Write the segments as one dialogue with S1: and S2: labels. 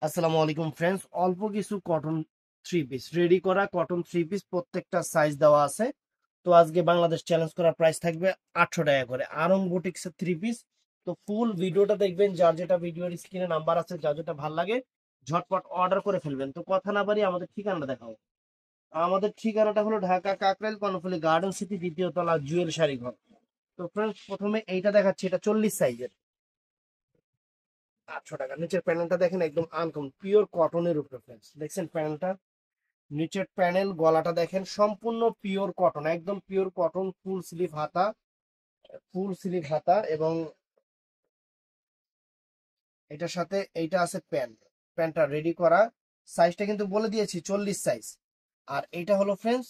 S1: আসসালামু আলাইকুম ফ্রেন্ডস, অল্প কিছু কটন থ্রি পিস রেডি করা কটন থ্রি পিস প্রত্যেকটা সাইজ দেওয়া আছে। তো আজকে বাংলাদেশ চ্যালেঞ্জ করার প্রাইস থাকবে 800 টাকা করে আরং বুটিক্স এর থ্রি পিস। তো ফুল ভিডিওটা দেখবেন, যার যেটা ভিডিওর স্ক্রিনে নাম্বার আছে, যার যেটা ভালো লাগে ঝটপট অর্ডার করে ফেলবেন। তো কথা না বাড়ি আমাদের ঠিকানাটা দেখাও। আমাদের ঠিকানাটা হলো ঢাকা কাকরাইল কর্ণফুলী গার্ডেন সিটি, দ্বিতীয় তলা, জুয়েল শাড়ি ঘর। তো ফ্রেন্ডস, প্রথমে এইটা দেখাচ্ছি, এটা 40 সাইজের, 800 টাকা। নিচের প্যানেলটা দেখেন, একদম আনকমন পিওর কটনের উপরে ফ্রেন্ডস, দেখছেন প্যানেলটা, নিচের প্যানেল, গলাটা দেখেন সম্পূর্ণ পিওর কটন, একদম পিওর কটন। ফুল স্লিভ হাতা, ফুল স্লিভ হাতা, এবং এটার সাথে এইটা আছে প্যান্ট। প্যান্টটা রেডি করা, সাইজটা কিন্তু বলে দিয়েছি 40 সাইজ। আর এইটা হলো ফ্রেন্ডস,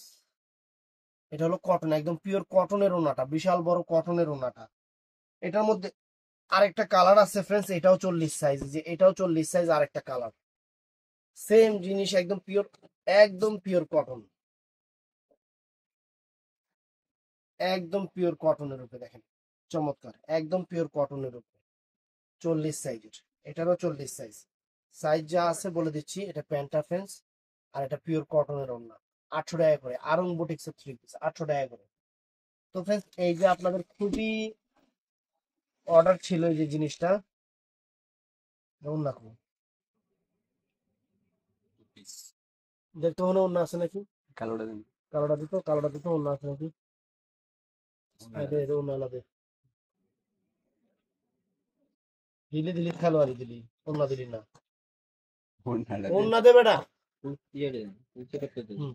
S1: এটা হলো কটন, একদম পিওর কটনের ওনাটা, বিশাল বড় কটনের ওনাটা। এটার মধ্যে আরেকটা কালার আছে ফ্রেন্ডস, এটাও 40 সাইজ, যে এটাও 40 সাইজ, আরেকটা কালার, সেম জিনিস, একদম পিওর, একদম পিওর কটন, একদম পিওর কটনের উপরে দেখেন, চমৎকার, একদম পিওর কটনের উপরে 40 সাইজের। এটারও 40 সাইজ। সাইজ যা আছে বলে দিচ্ছি। এটা প্যান্টা ফ্রেন্স, আর এটা পিওর কটনের ওড়না। 800 টাকা করে আরং বুটিক্স এর থ্রি পিস, 800 টাকা করে। তো ফ্রেন্স, এই যে আপনাদের খুবই অর্ডার ছিল এই যে জিনিসটা, ওড়না খুব দেখতে মনে ওড়না আছে নাকি,
S2: কালোটা দিন।
S1: কালোটা দিত ওড়না আছে নাকি, ওড়না আলাদা দিলি দিলি, খেলোয়াড়ি দিলি, ওড়না দিলি না, ওড়না দেবে না। হুম।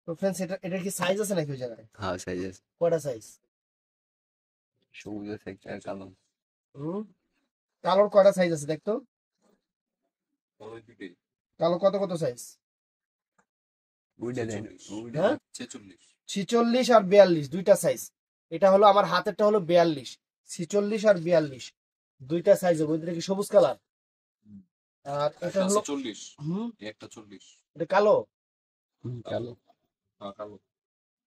S1: তো ফ্রেন্ডস, এটা কি সাইজ আছে নাকি ওই জায়গায়?
S2: হ্যাঁ, সাইজ আছে।
S1: কয়টা সাইজ?
S2: সবুজ আছে একটা, আর কালো।
S1: হুম। কালোর কয়টা সাইজ আছে দেখতো, কালো কত কত সাইজ?
S2: ওইটা দেন, ওইটা
S1: হ্যাঁ,
S2: দেন।
S1: 46 আর 42 দুইটা সাইজ। এটা হলো আমার হাতেরটা হলো 42, 46 আর 42 দুইটা সাইজ হবে। ওইটা কি সবুজ কালার, আর এটা হলো হুম, এটা কালো।
S2: কালো।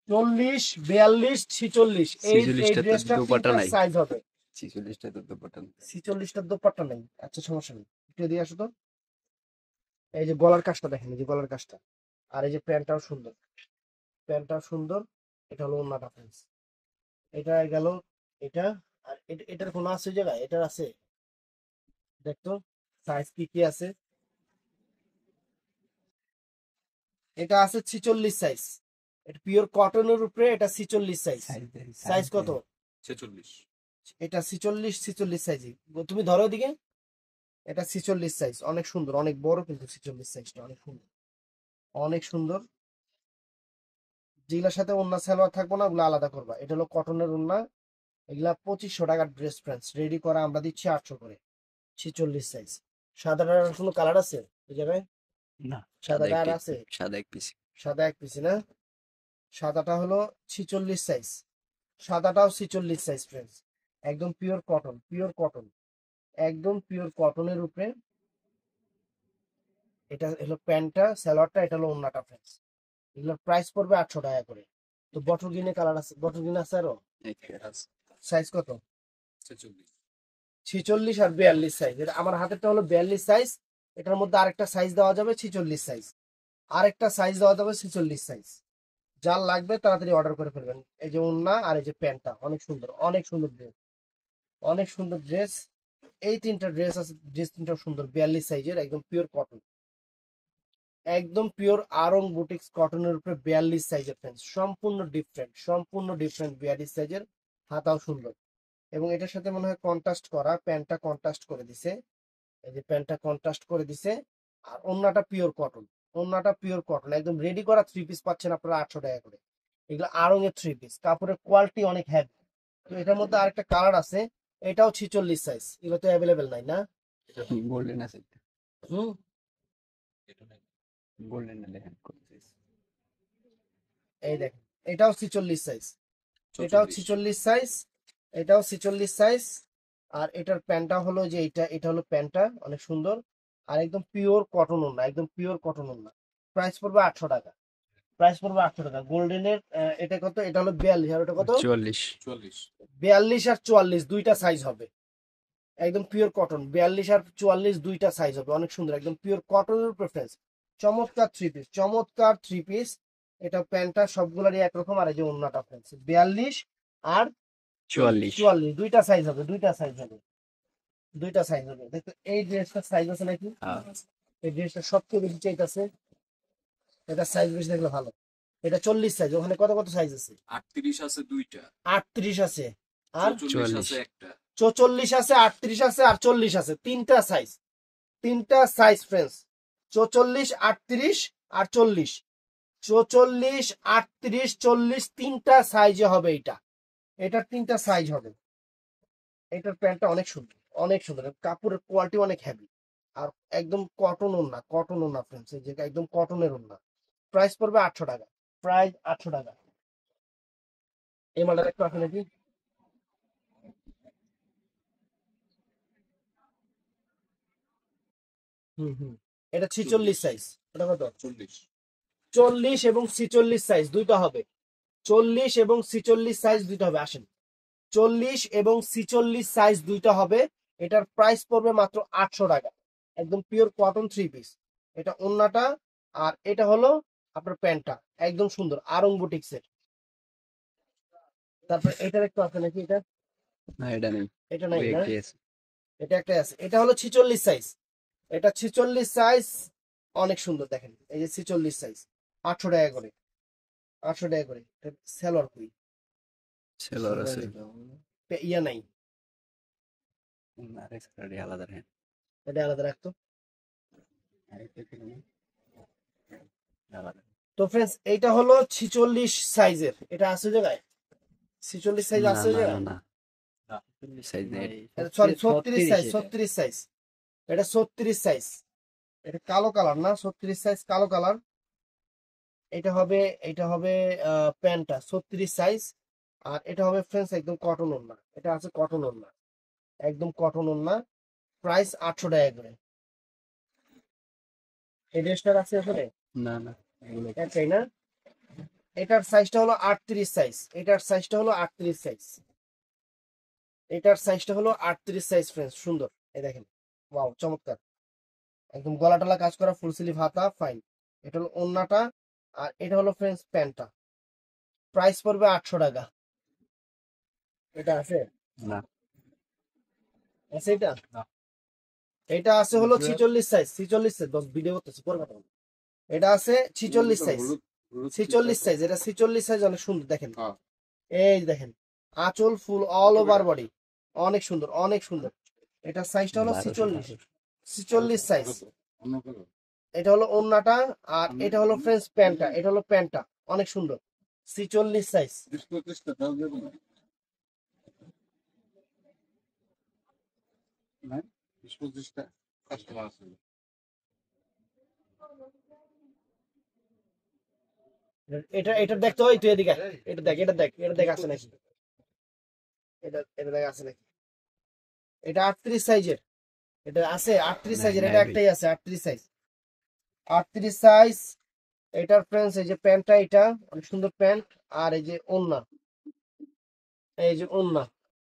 S1: 40, 42, 46 এই এই
S2: 46টা তো
S1: ড্রেসটা
S2: দোপাট্টা
S1: তিনটা
S2: নাই।
S1: সাইজ হবে।
S2: 46টা তো দোপাট্টা নাই।
S1: 46টার দোপাট্টা নেই, আচ্ছা সমস্যা নেই, একটু দিয়ে আসো তো। এই যে গলার কাজটা দেখেন, এই যে গলার কাজটা, আর এই যে প্যান্টটাও সুন্দর, প্যান্টটাও সুন্দর। এটা হলো ওন্নাটা ফ্রেন্ডস, এটা গেল এটা। আর এটার কোনো আছে ওই জায়গায়, এটার আছে দেখতো, সাইজ কি কি আছে। এটা আছে 46 সাইজ, এটা পিওর কটনের উপরে, এটা 46 সাইজ।
S2: সাইজ দেন,
S1: সাইজ
S2: সাইজ
S1: কত?
S2: দেন।
S1: এটা 46 সাইজই, তুমি ধরো এদিকে। এটা 46 সাইজ, অনেক সুন্দর, অনেক বড়, কিন্তু 46 সাইজটা অনেক সুন্দর, অনেক সুন্দর। যেগুলোর সাথে ওন্না সালোয়ার থাকবো না, ওগুলো আলাদা করবা। এটা হলো কটনের ওন্না, এগুলা 2500 টাকার ড্রেস ফ্রেন্ডস, রেডি করা আমরা দিচ্ছি 800 করে, 46 সাইজ। সাদাটার কোনো কালার আছে এই জায়গায়?
S2: না, সাদা
S1: সাদাটা আর
S2: একটাই,
S1: আছে?
S2: সাদা এক পিস।
S1: সাদা এক পিস না? সাদাটা হলো 46 সাইজ, সাদাটাও 46 সাইজ ফ্রেন্ডস, একদম পিওর কটন, পিওর কটন, একদম পিওর কটনের উপরে। এটা হলো প্যান্টটা, সালোয়ারটা, এটা হলো ওন্নাটা ফ্রেন্ডস। এগুলোর প্রাইস পড়বে 800 টাকা করে। তো বটল গ্রিনে কালার আছে, বটল গ্রিন আছে আরো। সাইজ কত? 46 আর 42 সাইজ। এটা আমার হাতেরটা হলো 42 সাইজ, এটার মধ্যে আরেকটা সাইজ দেওয়া যাবে 46 সাইজ, আরেকটা সাইজ দেওয়া যাবে 46 সাইজ। যার লাগবে তাড়াতাড়ি অর্ডার করে ফেলবেন। এই যে ওন্না আর এই যে প্যান্টটা, অনেক সুন্দর, অনেক সুন্দর ড্রেস, অনেক সুন্দর ড্রেস। এই তিনটা ড্রেস আছে, ড্রেস তিনটা সুন্দর, 42 সাইজের, একদম পিওর কটন, একদম পিওর আরং বুটিক্স কটনের উপরে 42 সাইজের ফ্রেন্ডস, সম্পূর্ণ ডিফারেন্ট, সম্পূর্ণ ডিফারেন্ট 42 সাইজের। হাতাও সুন্দর, এবং এটার সাথে মনে হয় কন্ট্রাস্ট করা, প্যান্টটা কন্ট্রাস্ট করে দিছে, এই যে প্যান্টটা কন্ট্রাস্ট করে দিছে। আর ওন্নাটা পিওর কটন, ওন্নাটা পিওর কটন, একদম রেডি করা থ্রি পিস পাচ্ছেন আপনারা 800 টাকা করে। এগুলো আড়ং এর থ্রি পিস, কাপড়ের কোয়ালিটি অনেক হেভি। তো এটার মধ্যে আরেকটা কালার আছে, এটাও 46 সাইজ, এগুলো তো অ্যাভেলেবেল নাই না?
S2: গোল্ডেন আছে,
S1: হুম।
S2: গোল্ডেন না দেখেন কোন size?
S1: এই দেখেন, এটাও 46 সাইজ, এটাও 46 সাইজ, এটাও 46 সাইজ। আর এটার প্যান্টটা হলো যে এটা, এটা হলো প্যান্টটা, অনেক সুন্দর, আর একদম পিওর কটন ওড়না, একদম পিওর কটন ওড়না। প্রাইস পড়বে 800 টাকা, প্রাইস পড়বে 800 টাকা। গোল্ডেনের এটা কত? এটা হলো 42, আর ওটা কত?
S2: 44।
S1: 42 আর 44 দুইটা সাইজ হবে, একদম পিওর কটন, 42 আর 44 দুইটা সাইজ হবে, অনেক সুন্দর, একদম পিওর কটনের প্রেফারেন্স। চমৎকার থ্রি পিস, চমৎকার থ্রি পিস। এটা প্যান্টটা সবগুলোরই একরকম, আর এই যে ওন্নাটা ফ্রেন্ডস 42 আর
S2: 44।
S1: 44 দুইটা সাইজ হবে, দুইটা সাইজ হবে, দুইটা সাইজ হবে। দেখো এই ড্রেসটার সাইজ আছে নাকি?
S2: হ্যাঁ।
S1: এই ড্রেসটা সবচেয়ে বেশি চাইতেছে, এটা সাইজ বেশি দেখলে ভালো। এটা 40 সাইজ, ওখানে কত কত সাইজ আছে?
S3: 38 আছে দুইটা,
S1: 38 আছে আর
S3: 44 আছে একটা।
S1: 44 আছে, 38 আছে আর 40 আছে, তিনটা সাইজ, তিনটা সাইজ ফ্রেন্ডস। 44, 38 আর 40, 44, 38, 40 তিনটা সাইজে হবে এটা, এটার তিনটা সাইজ হবে। এটার প্যান্টটা অনেক সুন্দর, অনেক সুন্দর, কাপড়ের কোয়ালিটি অনেক হেভি, আর একদম কটন ওড়না, কটন ওড়না ফ্রেন্ডস, এই যে একদম কটনের ওড়না। প্রাইস পড়বে 800 টাকা, প্রাইস 800 টাকা। এই মালটা একটু আছে নাকি? হুম হুম, এটা 46 সাইজ, এটা কত?
S3: 40।
S1: 40 এবং 46 সাইজ দুইটা হবে, 40 এবং 46 সাইজ দুইটা হবে, আসেন। 40 এবং 46 সাইজ দুইটা হবে। এটার প্রাইস পড়বে মাত্র 800 টাকা, একদম পিওর কটন থ্রি পিস। এটা ওন্নাটা, আর এটা হলো আপনার প্যান্টটা, একদম সুন্দর আরং বুটিক্সের। তারপর এটার একটু আছে নাকি? এটা
S2: না এটা নেই,
S1: এটা নাই
S2: ওই
S1: না,
S2: একটাই আছে।
S1: এটা একটা আছে, এটা হলো 46 সাইজ, এটা 46 সাইজ, অনেক সুন্দর দেখেন, এই যে 46 সাইজ, 800 টাকা করে, 800 টাকা করে। সেলর কুই
S2: সেলর আছে।
S1: ইয়া নাই,
S2: না এক্সট্রা আলাদা হ্যাঁ।
S1: এটা আলাদা রাখতো।
S2: আরেকটা ছিল না? আলাদা।
S1: তো ফ্রেন্ডস এইটা হলো 46 সাইজের, এটা আছে জায়গায় 46 সাইজ
S2: না
S1: আছে
S2: না
S1: জায়গায়,
S2: না সাইজ নেই।
S1: সরি 36 সাইজ, 36 সাইজ, এটা 36 সাইজ। এটা কালো কালার না, 36 সাইজ কালো কালার। এটা হবে, এটা হবে প্যান্টটা 36 সাইজ, আর এটা হবে ফ্রেন্ডস একদম কটন ওড়না, এটা আছে কটন ওড়না, একদম কটন ওড়না। প্রাইস 800 টাকা করে। এই ড্রেসটার আছে এখানে
S2: না না এগুলো
S1: একটাই না, এটার সাইজটা হলো 38 সাইজ, এটার সাইজটা হলো 38 সাইজ, এটার সাইজটা হলো 38 সাইজ ফ্রেন্ডস, সুন্দর। এই দেখেন, ওয়াও চমৎকার, একদম গলা টলা কাজ করা, ফুল স্লিভ হাতা, ফাইন। এটা হলো ওন্নাটা, আর এটা হলো ফ্রেন্ডস প্যান্টটা। প্রাইস পড়বে 800 টাকা। এটা আছে,
S2: না।
S1: আছে এটা, এটা আছে হলো 46 সাইজ, 46 সাইজ, বস ভিডিও করতেছি পরে কথা বলবো। এটা আছে 46 সাইজ, 46 সাইজ, এটা 46 সাইজ, অনেক সুন্দর দেখেন। এই দেখেন, আঁচল ফুল অল ওভার বডি, অনেক সুন্দর, অনেক সুন্দর। এটা সাইজটা হলো 46, 46 সাইজ। এটা হলো ওন্নাটা, আর এটা হলো ফ্রেন্ডস প্যান্টটা, এটা হলো প্যান্টটা, অনেক সুন্দর, 46 সাইজ। এটা এটা দেখতে হয়, তুই এদিকে আয়। এটা দেখ, এটা দেখ, এটা দেখ আছে নাকি, এটা এটা দেখ আছে নাকি। এটা 38 সাইজের, এটা আছে 38 সাইজের, এটা একটাই আছে 38 সাইজ, 38 সাইজ। এটার ফ্রেন্ডস এই যে প্যান্টটা, এটা অনেক সুন্দর প্যান্ট, আর এই যে ওন্না, এই যে ওন্না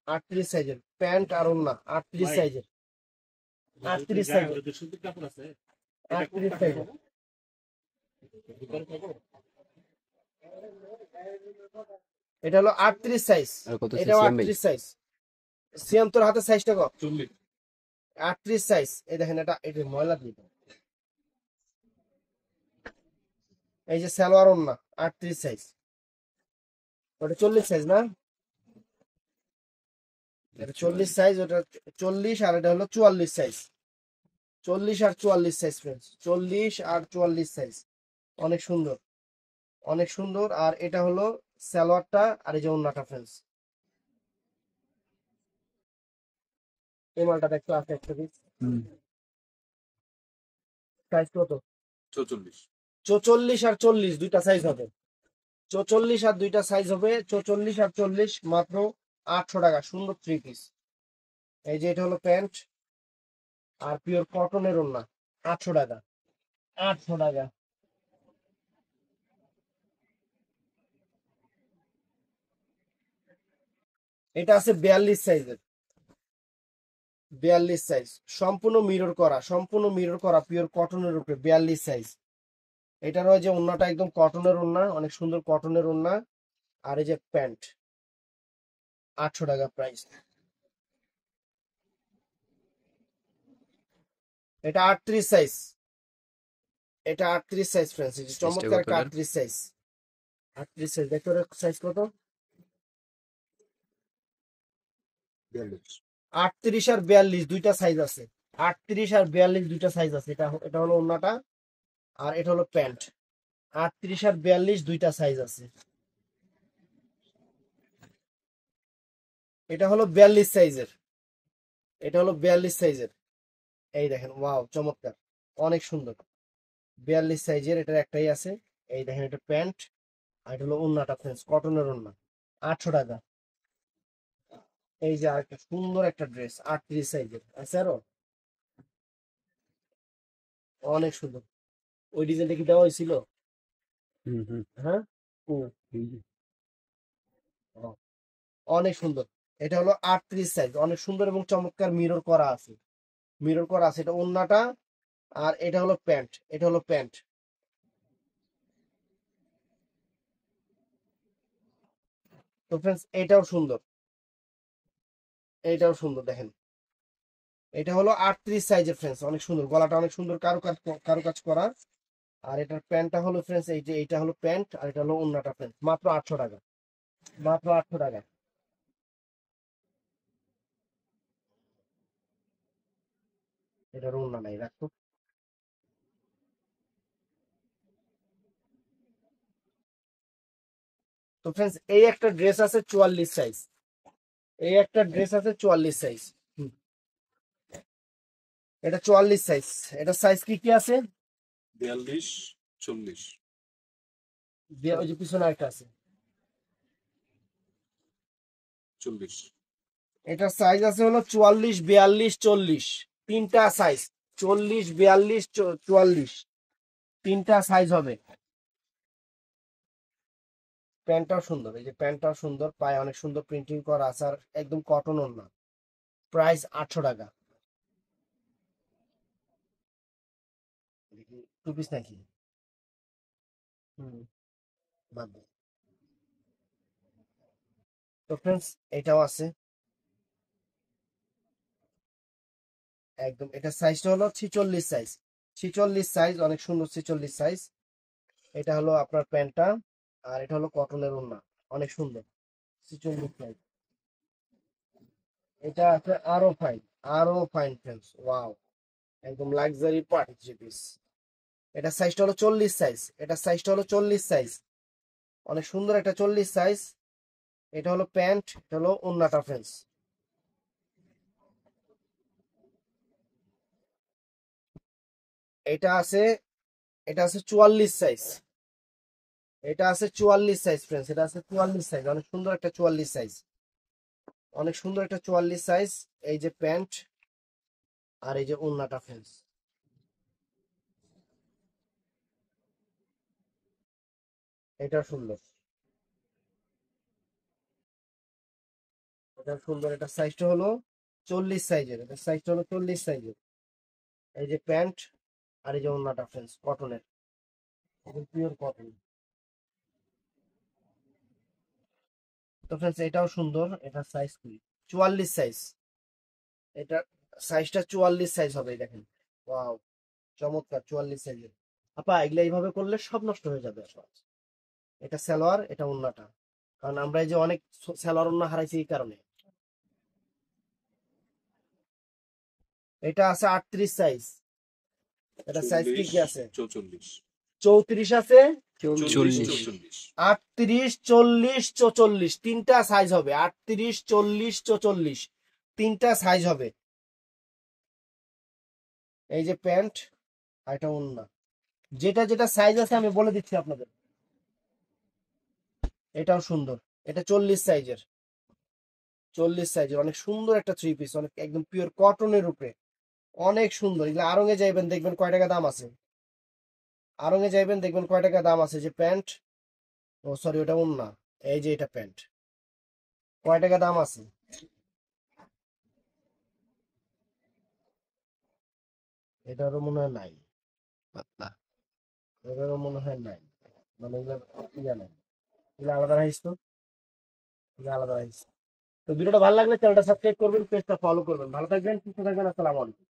S1: 38 সাইজের প্যান্ট আর ওন্না 38 সাইজের, 38 সাইজের, 38 সাইজের। এটা হলো 38 সাইজ,
S2: আর কত
S1: এটাও
S2: সিএম ভাই?
S1: 38 সাইজ। সিয়াম তোর হাতে সাইজটা কত? 38 সাইজ। এই দেখেন, এটা এটা ময়লা দিয়ে দাও। এই যে সালোয়ার ওন্না 38 সাইজ, ওটা 40 সাইজ না, এটা 40 সাইজ, ওটা 40, আর এটা হলো 44 সাইজ, 40 আর 44 সাইজ ফ্রেন্ডস, 40 আর 44 সাইজ, অনেক সুন্দর, অনেক সুন্দর। আর এটা হলো সালোয়ারটা, আর এই যে ওন্নাটা ফ্রেন্ডস। এই মালটা দেখতে আছে একটা পিস, সাইজ কত?
S3: 44।
S1: 44 আর 40 দুইটা সাইজ হবে, 44 আর দুইটা সাইজ হবে, 44 আর 40, মাত্র 800 টাকা, সুন্দর থ্রি পিস। এই যে এটা হলো প্যান্ট, আর পিওর কটনের ওড়না, 800 টাকা, 800 টাকা। এটা আছে 42 সাইজের, 42 সাইজ, সম্পূর্ণ মিরর করা পিওর কটনের উপরে 42 সাইজ। এটার ওই যে ওন্নাটা একদম কটনের ওন্না, অনেক সুন্দর কটনের ওন্না। আর এই যে প্যান্ট 800 টাকা প্রাইস। এটা 38 সাইজ, এটা 38 সাইজ ফ্রেন্ডস, এই যে
S2: সাইজটা
S1: চমৎকার
S2: কত
S1: একটা
S2: এটার?
S1: 38 সাইজ। 38 সাইজ দেখো সাইজ কত? 38 আর 42 দুইটা সাইজ আছে। 38 আর 42 দুইটা সাইজ আছে। এটা এটা হলো ওন্নাটা আর এটা হলো প্যান্ট। 38 আর 42 দুইটা সাইজ আছে। এটা হলো 42 সাইজের, এটা হলো 42 সাইজের। এই দেখেন, ওয়াও চমৎকার, অনেক সুন্দর। 42 সাইজের এটার একটাই আছে। এই দেখেন, এটা প্যান্ট আর এটা হলো ওন্নাটা ফ্রেন্ডস, কটনের ওন্না। 800 টাকা। এই যে আরেকটা সুন্দর একটা ড্রেস 38 সাইজের আছে আরো, অনেক সুন্দর। ওই ডিজাইনটা কি দেওয়া হয়েছিল?
S2: হুম হুম
S1: হ্যাঁ,
S2: হুম।
S1: ও, অনেক সুন্দর। এটা হলো 38 সাইজ, অনেক সুন্দর এবং চমৎকার মিরর করা আছে, মিরর করা আছে। এটা ওন্নাটা আর এটা হলো প্যান্ট, এটা হলো প্যান্ট। তো ফ্রেন্ডস এটাও সুন্দর, এটাও সুন্দর দেখেন। এটা হলো 38 সাইজের ফ্রেন্ডস, অনেক সুন্দর, গলাটা অনেক সুন্দর কারুকাজ করা। আর এটার প্যান্টটা হলো ফ্রেন্ডস, এই যে এইটা হলো প্যান্ট আর এটা হলো ওন্নাটা ফ্রেন্ডস, মাত্র 800 টাকা, মাত্র 800 টাকা। এটার ওন্না নাই, রাখো। তো ফ্রেন্ডস এই একটা ড্রেস আছে 44 সাইজ, এই একটা ড্রেস আছে 44 সাইজ। এটা 44 সাইজ। এটা সাইজ কি কি আছে?
S3: 42, 40,
S1: ওই যে পিছনে একটা আছে।
S3: 40।
S1: এটার সাইজ আছে হলো 44, 42, 40, তিনটা সাইজ। 40, 42, 44, তিনটা সাইজ হবে। প্যান্টটাও সুন্দর, এই যে প্যান্টটাও সুন্দর, পায়ে অনেক সুন্দর প্রিন্টিং করা আছে আর একদম কটন ওড়না। প্রাইস 800 টাকা। টু পিস নাকি? হুম, বাদ দাও। তো ফ্রেন্ডস এটাও আছে একদম, এটা সাইজটা হলো 46 সাইজ, 46 সাইজ, অনেক সুন্দর 46 সাইজ। এটা হলো আপনার প্যান্টটা আর এটা হলো কটনের ওড়না, অনেক সুন্দর 46 সাইজ। এটা আছে আরো ফাইন, আরো ফাইন ফ্রেন্ডস, ওয়াও, একদম লাক্সারি পার্টি থ্রি পিস। এটা সাইজটা হলো 40 সাইজ, এটা সাইজটা হলো 40 সাইজ, অনেক সুন্দর একটা 40 সাইজ। এটা হলো প্যান্ট, এটা হলো ওন্নাটা ফ্রেন্ডস। এটা আছে, এটা আছে 44 সাইজ, এটা আছে 44 সাইজ ফ্রেন্ডস, এটা আছে 44 সাইজ, অনেক সুন্দর একটা 44 সাইজ, অনেক সুন্দর একটা 44 সাইজ। এই যে প্যান্ট আর এই যে ওন্নাটা ফ্রেন্ডস, এটা সুন্দর, এটা সুন্দর। এটা সাইজটা হলো 40 সাইজের, এটা সাইজটা হলো 40 সাইজের। এই যে প্যান্ট আর এই যে ওন্নাটা ফ্রেন্ডস, কটনের, পিওর কটন। তো ফ্রেন্ডস এটাও সুন্দর, এটা সাইজ কি? 44 সাইজ, এটা সাইজটা 44 সাইজ হবে, এই দেখেন, ওয়াও চমৎকার 44 সাইজের। আপা এগুলা এইভাবে করলে সব নষ্ট হয়ে যাবে আসলে। এটা সালোয়ার, এটা ওন্নাটা, কারণ আমরা এই যে অনেক সালোয়ার ওন্না হারাইছি এই কারণে। এটা আছে 38 সাইজ, এটা সাইজ কি
S3: 40,
S1: কি আছে?
S3: 44,
S1: 34 আছে,
S3: 40,
S2: 40।
S3: 44।
S1: 38, 40, 44, তিনটা সাইজ হবে। 38, 40, 44, তিনটা সাইজ হবে। এই যে প্যান্ট আর এটা ওন্না, যেটা যেটা সাইজ আছে আমি বলে দিচ্ছি আপনাদের। এটাও সুন্দর, এটা 40 সাইজের, 40 সাইজের, অনেক সুন্দর একটা থ্রি পিস, অনেক একদম পিওর কটনের উপরে, অনেক সুন্দর। এগুলো আড়ং এ যাইবেন দেখবেন কয় টাকা দাম আছে, আড়ং এ যাইবেন দেখবেন কয় টাকা দাম আছে। যে প্যান্ট, ও সরি ওটা ওন্না, এই যে এটা প্যান্ট, কয় টাকা দাম আছে। এটারও মনে হয় নাই,
S2: পাতলা।
S1: এটারও মনে হয় নাই, মানে এগুলো ইয়া নাই, এগুলো আলাদা রাইস তো, এগুলো আলাদা রাইস। তো ভিডিওটা ভালো লাগলে চ্যানেলটা সাবস্ক্রাইব করবেন, পেজটা ফলো করবেন। ভালো থাকবেন, সুস্থ থাকবেন, আসসালামু আলাইকুম।